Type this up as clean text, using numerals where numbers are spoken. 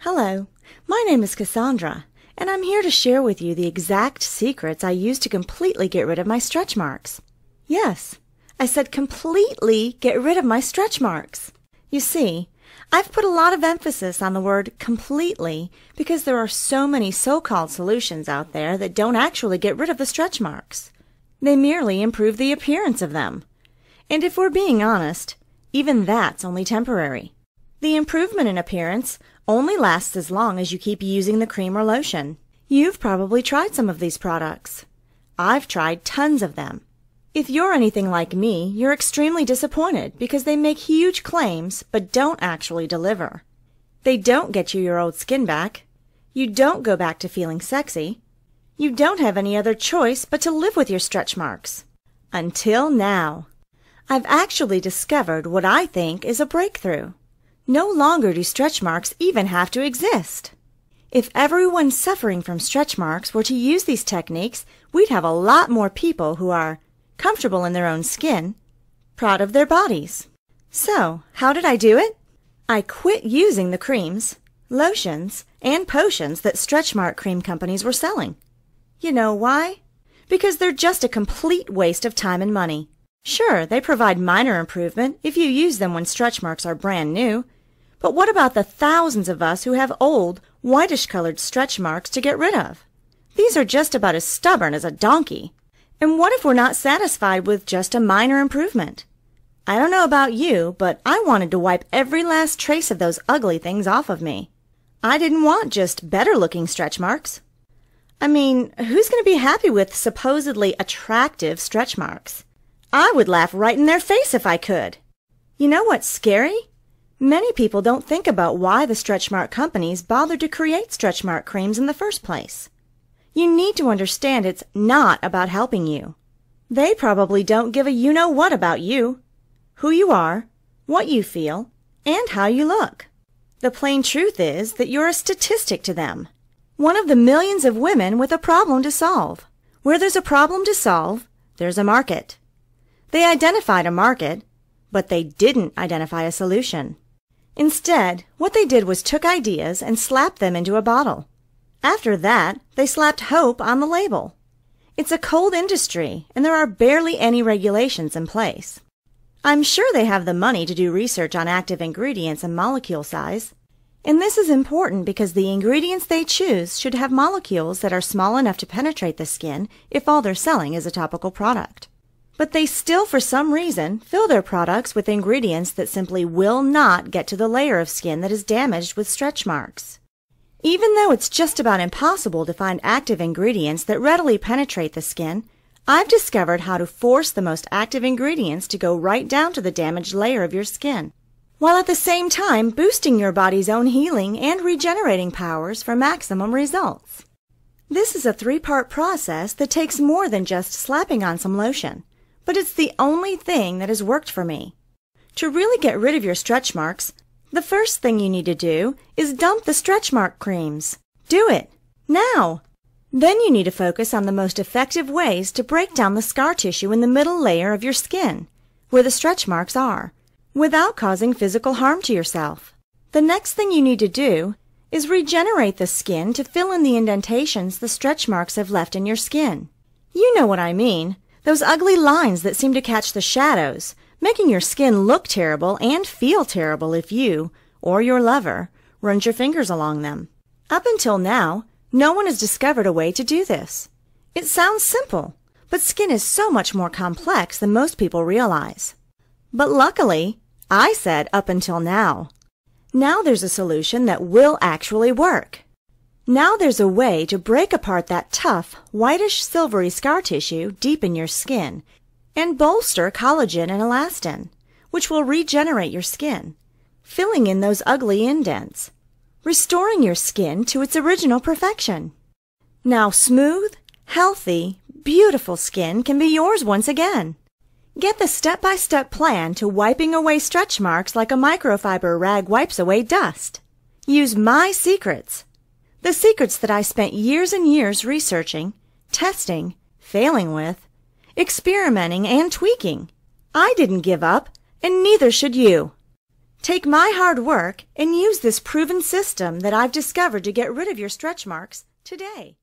Hello, my name is Cassandra, and I'm here to share with you the exact secrets I use to completely get rid of my stretch marks. Yes, I said completely get rid of my stretch marks. You see, I've put a lot of emphasis on the word completely because there are so many so-called solutions out there that don't actually get rid of the stretch marks. They merely improve the appearance of them. And if we're being honest, even that's only temporary. The improvement in appearance only lasts as long as you keep using the cream or lotion. You've probably tried some of these products. I've tried tons of them. If you're anything like me, you're extremely disappointed because they make huge claims but don't actually deliver. They don't get you your old skin back. You don't go back to feeling sexy. You don't have any other choice but to live with your stretch marks. Until now. I've actually discovered what I think is a breakthrough. No longer do stretch marks even have to exist. If everyone suffering from stretch marks were to use these techniques, we'd have a lot more people who are comfortable in their own skin, proud of their bodies. So, how did I do it? I quit using the creams, lotions, and potions that stretch mark cream companies were selling. You know why? Because they're just a complete waste of time and money. Sure, they provide minor improvement if you use them when stretch marks are brand new, but what about the thousands of us who have old, whitish-colored stretch marks to get rid of? These are just about as stubborn as a donkey. And what if we're not satisfied with just a minor improvement? I don't know about you, but I wanted to wipe every last trace of those ugly things off of me. I didn't want just better-looking stretch marks. I mean, who's going to be happy with supposedly attractive stretch marks? I would laugh right in their face if I could. You know what's scary? Many people don't think about why the stretch mark companies bothered to create stretch mark creams in the first place. You need to understand it's not about helping you. They probably don't give a you-know-what about you, who you are, what you feel, and how you look. The plain truth is that you're a statistic to them, one of the millions of women with a problem to solve. Where there's a problem to solve, there's a market. They identified a market, but they didn't identify a solution. Instead, what they did was took ideas and slapped them into a bottle. After that, they slapped hope on the label. It's a cold industry, and there are barely any regulations in place. I'm sure they have the money to do research on active ingredients and molecule size. And this is important because the ingredients they choose should have molecules that are small enough to penetrate the skin if all they're selling is a topical product. But they still, for some reason, fill their products with ingredients that simply will not get to the layer of skin that is damaged with stretch marks. Even though it's just about impossible to find active ingredients that readily penetrate the skin, I've discovered how to force the most active ingredients to go right down to the damaged layer of your skin, while at the same time boosting your body's own healing and regenerating powers for maximum results. This is a three-part process that takes more than just slapping on some lotion. But it's the only thing that has worked for me. To really get rid of your stretch marks, the first thing you need to do is dump the stretch mark creams. Do it. Now. Then you need to focus on the most effective ways to break down the scar tissue in the middle layer of your skin, where the stretch marks are, without causing physical harm to yourself. The next thing you need to do is regenerate the skin to fill in the indentations the stretch marks have left in your skin. You know what I mean. Those ugly lines that seem to catch the shadows, making your skin look terrible and feel terrible if you, or your lover, runs your fingers along them. Up until now, no one has discovered a way to do this. It sounds simple, but skin is so much more complex than most people realize. But luckily, I said up until now. Now there's a solution that will actually work. Now there's a way to break apart that tough, whitish silvery scar tissue deep in your skin and bolster collagen and elastin, which will regenerate your skin, filling in those ugly indents, restoring your skin to its original perfection. Now smooth, healthy, beautiful skin can be yours once again. Get the step-by-step plan to wiping away stretch marks like a microfiber rag wipes away dust. Use my secrets. The secrets that I spent years and years researching, testing, failing with, experimenting, and tweaking. I didn't give up, and neither should you. Take my hard work and use this proven system that I've discovered to get rid of your stretch marks today.